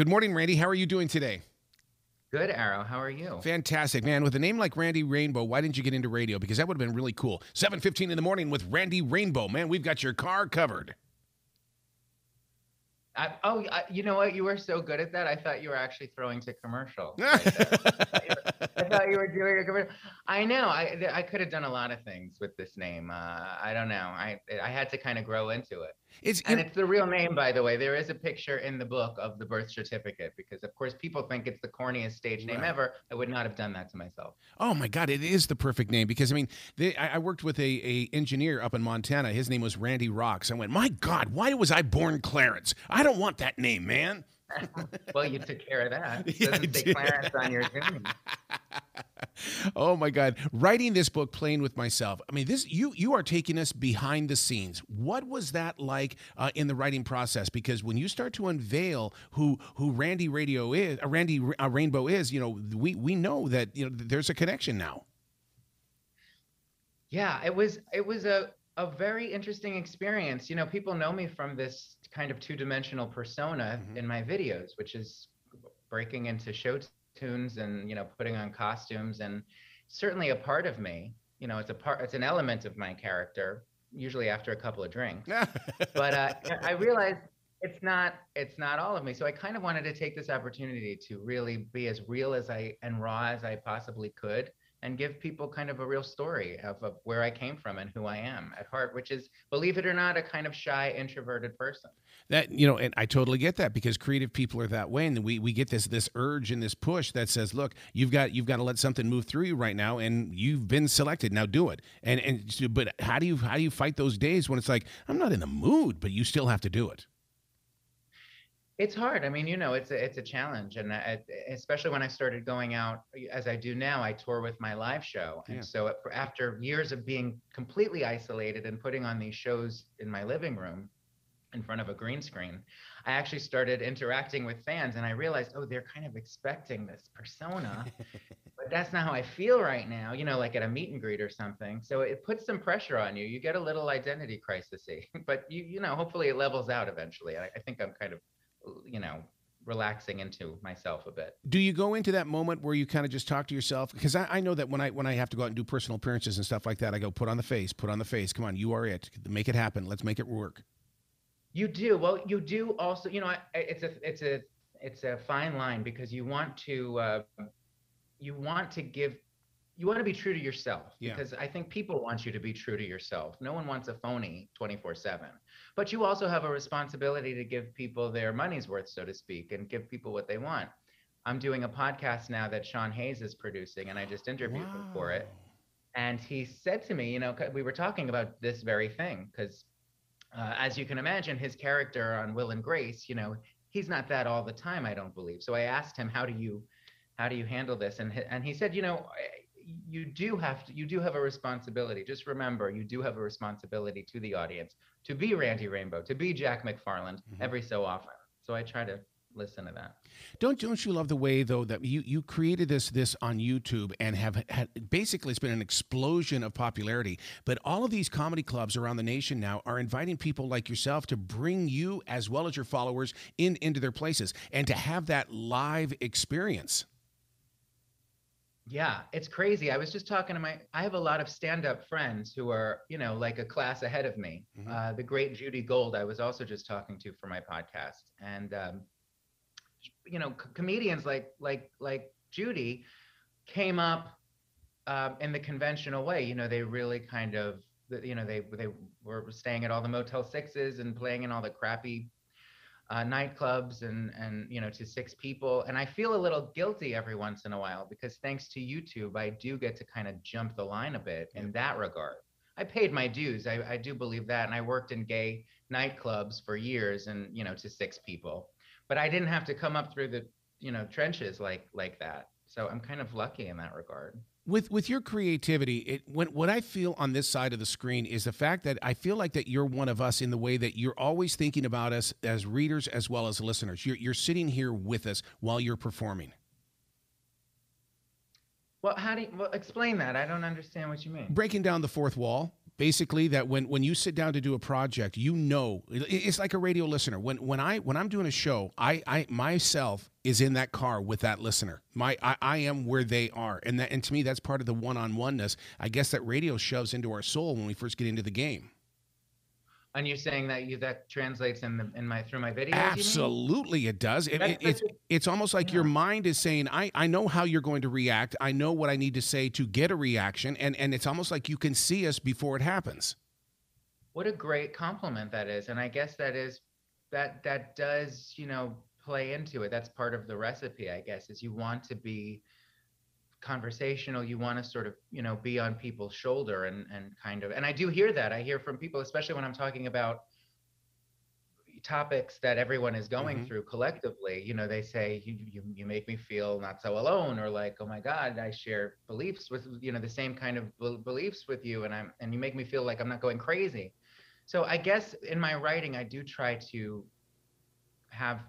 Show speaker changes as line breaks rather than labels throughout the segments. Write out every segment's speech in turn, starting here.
Good morning, Randy. How are you doing today?
Good, Arrow. How are you?
Fantastic, man. With a name like Randy Rainbow, why didn't you get into radio? Because that would have been really cool. 7:15 in the morning with Randy Rainbow. Man, we've got your car covered.
You know what? You were so good at that. I thought you were actually throwing to commercial right there. I thought you were doing a commercial. I know. I could have done a lot of things with this name. I don't know. I had to kind of grow into it. It's the real name, by the way. There is a picture in the book of the birth certificate because, of course, people think it's the corniest stage name ever. I would not have done that to myself.
Oh my God, it is the perfect name because I mean, I worked with a engineer up in Montana. His name was Randy Rocks. I went, my God, why was I born Clarence? I don't want that name, man.
Well, you took care of that. It doesn't say Clarence on your Zoom.
Oh my God! Writing this book, Playing with Myself. I mean, you are taking us behind the scenes. What was that like in the writing process? Because when you start to unveil who Randy Radio is, Randy Rainbow is, we know that there's a connection now.
Yeah, it was a very interesting experience. People know me from this kind of two-dimensional persona in my videos, which is breaking into show tunes and putting on costumes, and certainly a part of me. It's an element of my character, usually after a couple of drinks. But I realized it's not all of me. So I kind of wanted to take this opportunity to really be as real and raw as I possibly could, and give people kind of a real story of where I came from and who I am at heart, which is, believe it or not, a kind of shy, introverted person.
That, and I totally get that because creative people are that way. And we get this urge and this push that says, look, you've got to let something move through you right now. And you've been selected. Now do it. But how do you fight those days when it's like, I'm not in the mood, but you still have to do it?
It's hard. I mean, it's a challenge, and especially when I started going out as I do now, I tour with my live show, and so after years of being completely isolated and putting on these shows in my living room in front of a green screen, I actually started interacting with fans, and I realized, they're kind of expecting this persona, but that's not how I feel right now. Like at a meet and greet or something. So it puts some pressure on you. You get a little identity crisis-y, but hopefully it levels out eventually. I think I'm kind of relaxing into myself a bit.
Do you go into that moment where you kind of just talk to yourself? Because I know that when I have to go out and do personal appearances and stuff like that, I go, put on the face. Come on, you are it. Make it happen. Let's make it work.
You do. Well, you do also, it's a fine line because you want to be true to yourself, because I think people want you to be true to yourself. No one wants a phony 24/7. But you also have a responsibility to give people their money's worth, so to speak, and give people what they want. I'm doing a podcast now that Sean Hayes is producing, and I just interviewed him for it. And he said to me, we were talking about this very thing, because as you can imagine, his character on Will and Grace, he's not that all the time, I don't believe. So I asked him, how do you handle this? And he said, you do have a responsibility. Just remember, you do have a responsibility to the audience to be Randy Rainbow, to be Jack McFarland every so often. So I try to listen to that.
Don't you love the way, though, that you created this on YouTube and have had, basically it's been an explosion of popularity, but all of these comedy clubs around the nation now are inviting people like yourself to bring you as well as your followers into their places and to have that live experience.
Yeah, it's crazy. I was just talking to I have a lot of stand-up friends who are, like a class ahead of me. The great Judy Gold, I was also just talking to for my podcast. And, comedians like Judy came up in the conventional way. They really kind of, they were staying at all the Motel 6s and playing in all the crappy nightclubs and to 6 people. And I feel a little guilty every once in a while because thanks to YouTube, I do get to kind of jump the line a bit in that regard. I paid my dues. I do believe that. And I worked in gay nightclubs for years and, to 6 people, but I didn't have to come up through the, trenches like that. So I'm kind of lucky in that regard.
With your creativity, what I feel on this side of the screen is the fact that I feel like that you're one of us in the way that you're always thinking about us as readers as well as listeners. You're sitting here with us while you're performing.
Well, explain that? I don't understand what you mean.
Breaking down the fourth wall. basically that when you sit down to do a project, you know, it's like a radio listener. When I'm doing a show, I myself is in that car with that listener. I am where they are, and to me that's part of the one-on-oneness, I guess, that radio shoves into our soul when we first get into the game.
And you're saying that translates through my videos?
Absolutely, it does. It's almost like your mind is saying, I know how you're going to react. I know what I need to say to get a reaction, and it's almost like you can see us before it happens.
What a great compliment that is, and I guess that does play into it. That's part of the recipe, I guess, is you want to be conversational, you want to sort of be on people's shoulder and kind of, and I do hear that. I hear from people, especially when I'm talking about topics that everyone is going through collectively. They say you make me feel not so alone, or like, oh my God, I share beliefs with the same kind of beliefs with you, and you make me feel like I'm not going crazy. So I guess in my writing I do try to have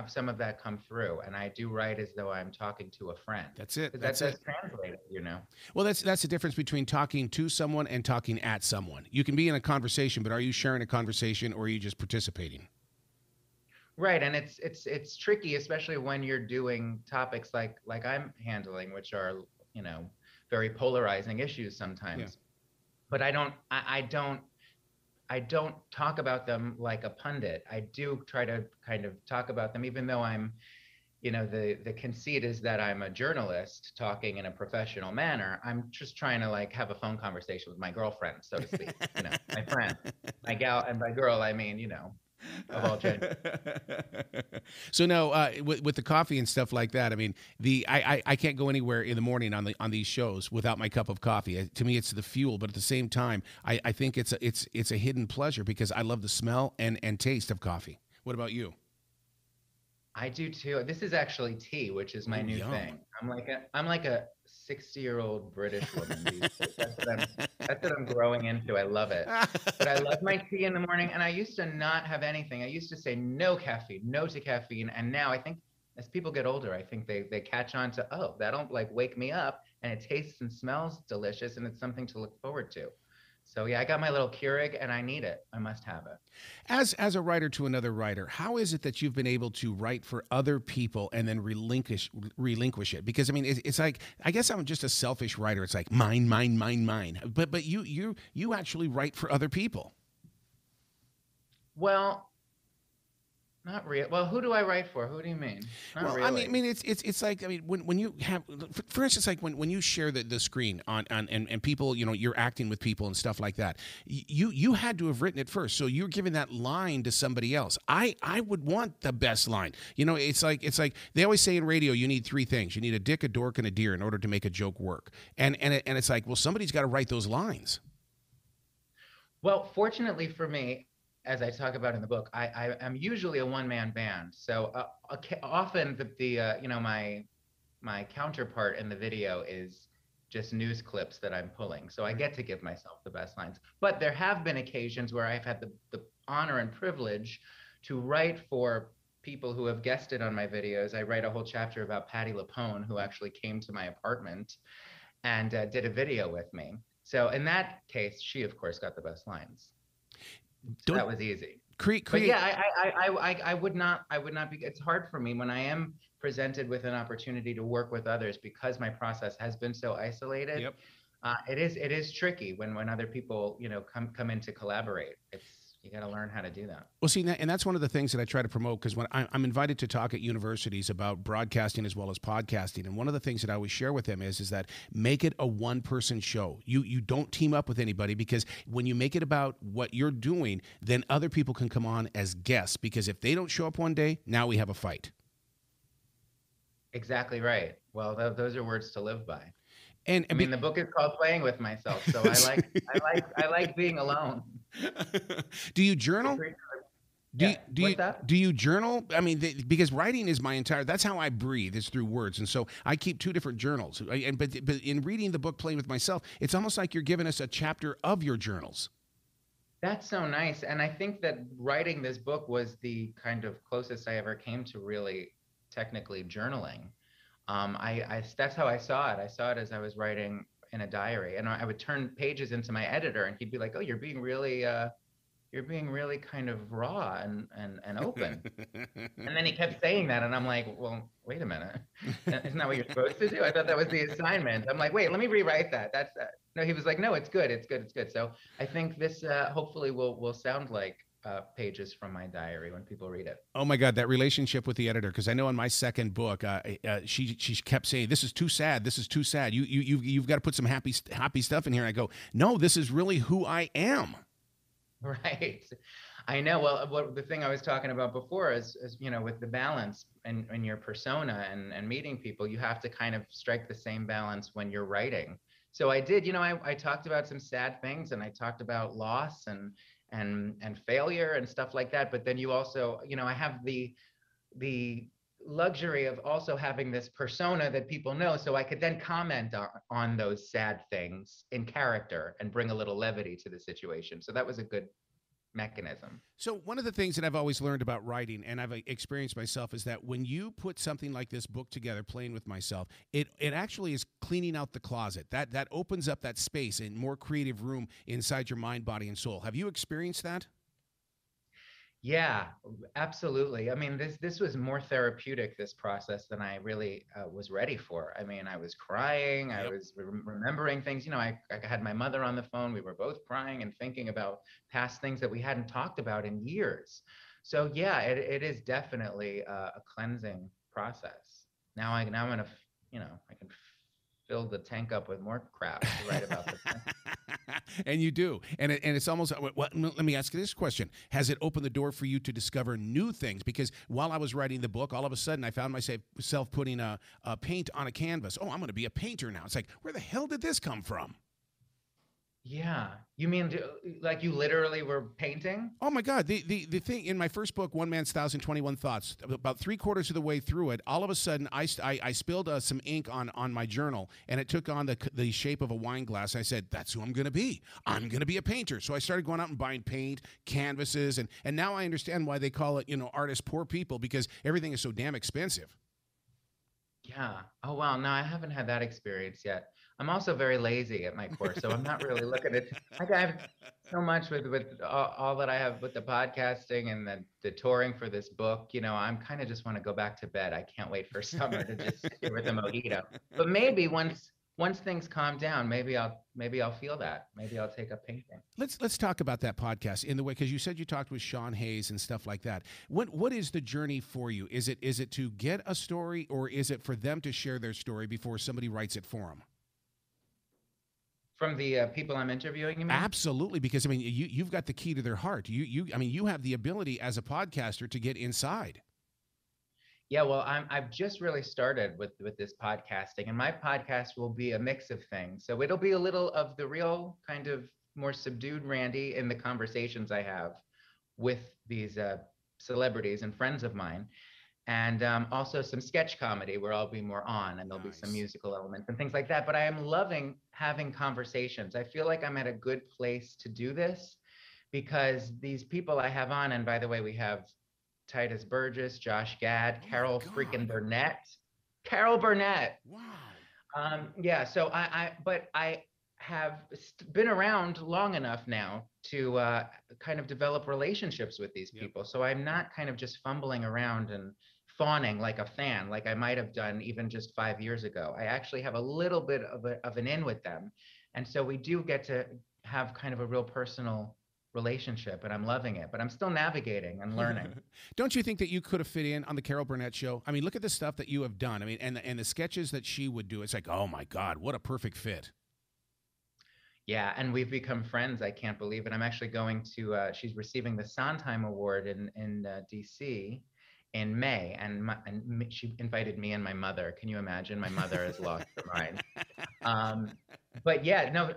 some of that come through, and I do write as though I'm talking to a friend.
That's it.
That's translated,
Well, that's the difference between talking to someone and talking at someone. You can be in a conversation, but are you sharing a conversation, or are you just participating?
Right, and it's tricky, especially when you're doing topics like I'm handling, which are very polarizing issues sometimes. Yeah. But I don't talk about them like a pundit. I do try to kind of talk about them, even though I'm, the conceit is that I'm a journalist talking in a professional manner. I'm just trying to like have a phone conversation with my girlfriend, so to speak, my friend, my gal, and by girl, I mean, of all genders.
So now, with the coffee and stuff like that, I mean, I can't go anywhere in the morning on these shows without my cup of coffee. To me, it's the fuel, but at the same time, I think it's a hidden pleasure because I love the smell and taste of coffee. What about you? I
do too. This is actually tea, which is my new thing. I'm like a 60-year-old British woman these days. That's what I'm growing into. I love it. But I love my tea in the morning, and I used to not have anything. I used to say no caffeine, no to caffeine, and now I think as people get older, I think they catch on to, oh, that'll like wake me up, and it tastes and smells delicious, and it's something to look forward to. So yeah, I got my little Keurig, and I need it. I must have it.
As a writer to another writer, how is it that you've been able to write for other people and then relinquish it? Because I mean, it's like, I guess I'm just a selfish writer. It's like mine. But you actually write for other people.
Well, not real. Well, who do I write for? Who do you mean? Not really.
I mean, it's like, I mean, when you have, for instance, like when you share the screen and people, you're acting with people and stuff like that. You had to have written it first, so you're giving that line to somebody else. I would want the best line. It's like they always say in radio, you need three things: you need a dick, a dork, and a deer in order to make a joke work. And it's like, well, somebody's got to write those lines.
Well, fortunately for me, as I talk about in the book, I am usually a one-man band. So often my counterpart in the video is just news clips that I'm pulling. So I get to give myself the best lines. But there have been occasions where I've had the honor and privilege to write for people who have guested on my videos. I write a whole chapter about Patti LuPone, who actually came to my apartment and did a video with me. So in that case, she, of course, got the best lines. So that was easy. But yeah, I would not be. It's hard for me when I am presented with an opportunity to work with others because my process has been so isolated.
Yep.
It is tricky when other people come in to collaborate. You got to learn how to do that.
Well, see, and that's one of the things that I try to promote, because when I'm invited to talk at universities about broadcasting as well as podcasting, and one of the things that I always share with them is that make it a one-person show. You don't team up with anybody, because when you make it about what you're doing, then other people can come on as guests, because if they don't show up one day, now we have a fight.
Exactly right. Well, those are words to live by.
And
I mean, the book is called Playing with Myself, so I like being alone.
Do you journal? Do you journal? I mean, because writing is my entire. That's how I breathe, is through words, and so I keep two different journals. But in reading the book Playing with Myself, it's almost like you're giving us a chapter of your journals.
That's so nice, and I think that writing this book was the kind of closest I ever came to really technically journaling. That's how I saw it. I saw it as I was writing in a diary, and I would turn pages into my editor, and he'd be like, "Oh, you're being really kind of raw and open." And then he kept saying that, and I'm like, "Well, wait a minute, isn't that what you're supposed to do? I thought that was the assignment." I'm like, "Wait, let me rewrite that." That's no. He was like, "No, it's good, it's good, it's good." So I think this hopefully will sound like pages from my diary when people read it.
Oh my God, that relationship with the editor! Because I know in my second book, she kept saying, "This is too sad. This is too sad. You've got to put some happy stuff in here." And I go, "No, this is really who I am."
Right. I know. Well, the thing I was talking about before is with the balance and your persona and meeting people, you have to kind of strike the same balance when you're writing. So I did, I talked about some sad things, and I talked about loss and failure and stuff like that. But then you also, I have the luxury of also having this persona that people know, so I could then comment on those sad things in character and bring a little levity to the situation. So that was a good mechanism.
So one of the things that I've always learned about writing, and I've experienced myself, is that when you put something like this book together, Playing with Myself, it actually is cleaning out the closet. That opens up that space and more creative room inside your mind, body, and soul. Have you experienced that?
Yeah, absolutely. I mean, this was more therapeutic, this process, than I really was ready for. I mean, I was crying. Yep. I was remembering things. I had my mother on the phone. We were both crying and thinking about past things that we hadn't talked about in years. So yeah, it is definitely a cleansing process. Now I'm gonna, I can fill the tank up with more crap to write about the
And you do. And it's almost, well, let me ask you this question. Has it opened the door for you to discover new things? Because while I was writing the book, all of a sudden I found myself putting a paint on a canvas. Oh, I'm going to be a painter now. It's like, where the hell did this come from?
Yeah. You mean like you literally were painting?
Oh my God. The thing in my first book, One Man's 1,021 Thoughts, about 3/4 of the way through it, all of a sudden I spilled some ink on my journal, and it took on the shape of a wine glass. I said, that's who I'm going to be. I'm going to be a painter. So I started going out and buying paint, canvases, and now I understand why they call it, artists poor people, because everything is so damn expensive.
Yeah. Oh, wow. No, I haven't had that experience yet. I'm also very lazy at my core, so I'm not really looking at. I have so much with all that I have with the podcasting and the touring for this book. I'm kind of just want to go back to bed. I can't wait for summer to just sit here with a mojito. But maybe once things calm down, maybe I'll feel that. Maybe I'll take up painting.
Let's talk about that podcast in the way, because you said you talked with Sean Hayes and stuff like that. What is the journey for you? Is it to get a story, or is it for them to share their story before somebody writes it for them?
From the people I'm interviewing, you mean?
Absolutely, because I mean, you've got the key to their heart. You have the ability as a podcaster to get inside.
Yeah, well, I've just really started with this podcasting, and my podcast will be a mix of things. So it'll be a little of the real kind of more subdued Randy in the conversations I have with these celebrities and friends of mine. And also some sketch comedy where I'll be more on, and there'll be some musical elements and things like that. But I am loving having conversations. I feel like I'm at a good place to do this, because these people I have on, and by the way, we have Titus Burgess, Josh Gad, Carol freaking Burnett. Carol Burnett.
Wow.
Yeah, so but I have been around long enough now to kind of develop relationships with these people. Yep. So I'm not kind of just fumbling around and fawning like a fan, like I might have done even just 5 years ago. I actually have a little bit of an in with them. And so we do get to have kind of a real personal relationship, and I'm loving it, but I'm still navigating and learning.
Don't you think that you could have fit in on the Carol Burnett show? I mean, look at the stuff that you have done. I mean, and the sketches that she would do. It's like, oh my God, what a perfect fit.
Yeah, and we've become friends. I can't believe it. I'm actually going to, she's receiving the Sondheim Award in DC in May, and she invited me and my mother. Can you imagine? My mother has lost her mind. But yeah, no,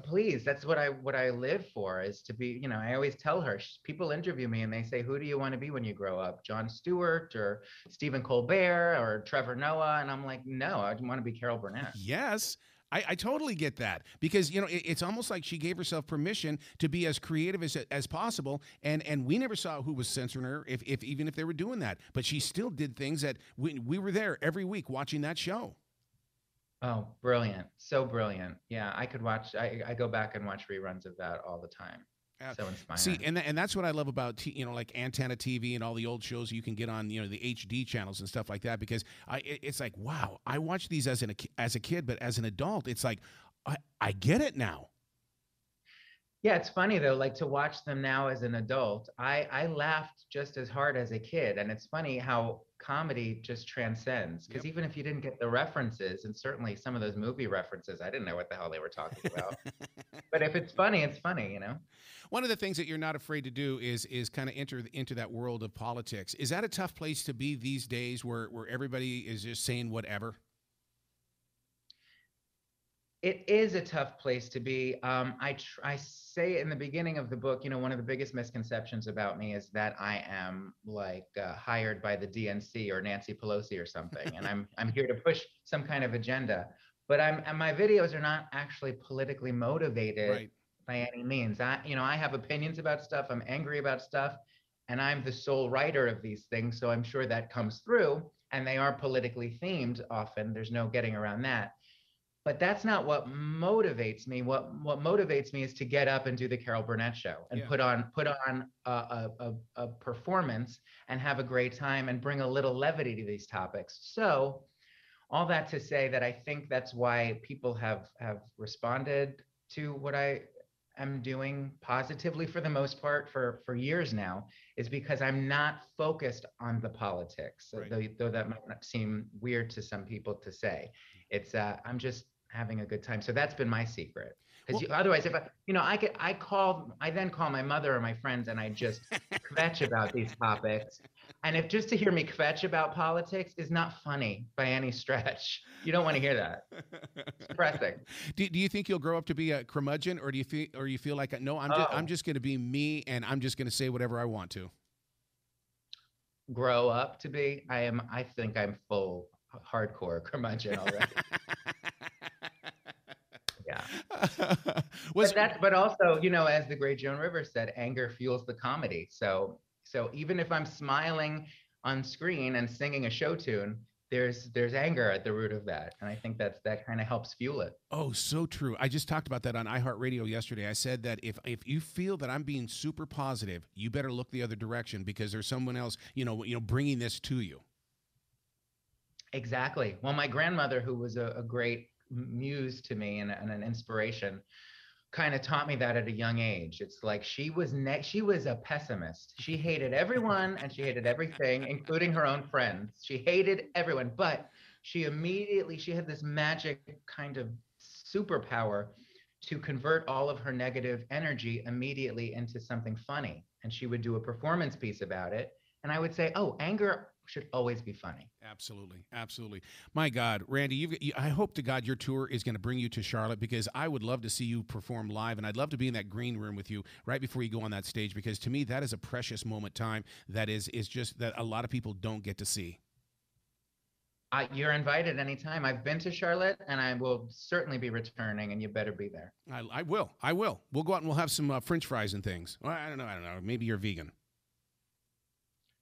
please, that's what I live for, is to be, I always tell her, people interview me and they say, who do you want to be when you grow up? Jon Stewart or Stephen Colbert or Trevor Noah? And I'm like, no, I want to be Carol Burnett.
Yes. I totally get that, because, it's almost like she gave herself permission to be as creative as possible. And we never saw who was censoring her, even if they were doing that. But she still did things that we were there every week watching that show.
Oh, brilliant. So brilliant. Yeah, I could watch, I go back and watch reruns of that all the time.
Uh,
So
See,
inspiring.
and that's what I love about like Antenna TV and all the old shows you can get on the HD channels and stuff like that. Because it's like, wow, I watched these as a kid, but as an adult, it's like I get it now.
Yeah, it's funny though, like to watch them now as an adult. I laughed just as hard as a kid. And it's funny how comedy just transcends. Because
Yep.
even if you didn't get the references, and certainly some of those movie references, I didn't know what the hell they were talking about. But if it's funny, you know?
One of the things that you're not afraid to do is kind of enter into that world of politics. Is that a tough place to be these days, where everybody is just saying whatever?
It is a tough place to be. I say in the beginning of the book, one of the biggest misconceptions about me is that I am like hired by the DNC or Nancy Pelosi or something, and I'm here to push some kind of agenda. But and my videos are not actually politically motivated
Right.
by any means. I have opinions about stuff. I'm angry about stuff, and I'm the sole writer of these things, so I'm sure that comes through. And they are politically themed often. There's no getting around that, but that's not what motivates me. What motivates me is to get up and do the Carol Burnett show and
Yeah.
put on a performance and have a great time and bring a little levity to these topics. So all that to say that I think that's why people have responded to what I am doing positively for the most part for years now, is because I'm not focused on the politics,
Right.
though that might seem weird to some people to say. It's I'm just having a good time. So that's been my secret. Because
Well,
otherwise, if I then call my mother or my friends and I just kvetch about these topics. And if just to hear me kvetch about politics is not funny by any stretch, you don't want to hear that. It's depressing.
do you think you'll grow up to be a curmudgeon, or you feel like, no, I'm
Oh,
just going to be me, and I'm just going to say whatever I want to?
grow up to be. I think I'm full hardcore curmudgeon already. Yeah.
Was
But also, as the great Joan Rivers said, anger fuels the comedy. So even if I'm smiling on screen and singing a show tune, there's anger at the root of that. And I think that kind of helps fuel it.
Oh, so true. I just talked about that on iHeartRadio yesterday. I said that if you feel that I'm being super positive, you better look the other direction, because there's someone else, bringing this to you.
Exactly. Well, my grandmother, who was a great muse to me and an inspiration, kind of taught me that at a young age. It's like she was a pessimist. She hated everyone and she hated everything, including her own friends. She hated everyone, but she had this magic kind of superpower to convert all of her negative energy immediately into something funny. And she would do a performance piece about it. And I would say, "Oh, anger should always be funny."
Absolutely, absolutely. My God, Randy, I hope to God your tour is going to bring you to Charlotte, because I would love to see you perform live, and I'd love to be in that green room with you right before you go on that stage, because to me that is a precious moment time that is just that a lot of people don't get to see.
You're invited anytime. I've been to Charlotte and I will certainly be returning, and you better be there.
I will. I will. We'll go out and we'll have some French fries and things. Well, I don't know. I don't know. Maybe you're vegan.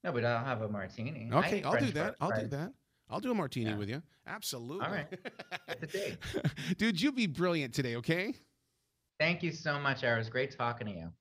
No, but I'll have a martini. I
Okay,
hate
I'll do
French
that. I'll do
fries.
that. I'll do a martini
Yeah.
with you.
All
Absolutely.
right. It's a date.
Dude, you be brilliant today, okay?
Thank you so much, Ara. It was great talking to you.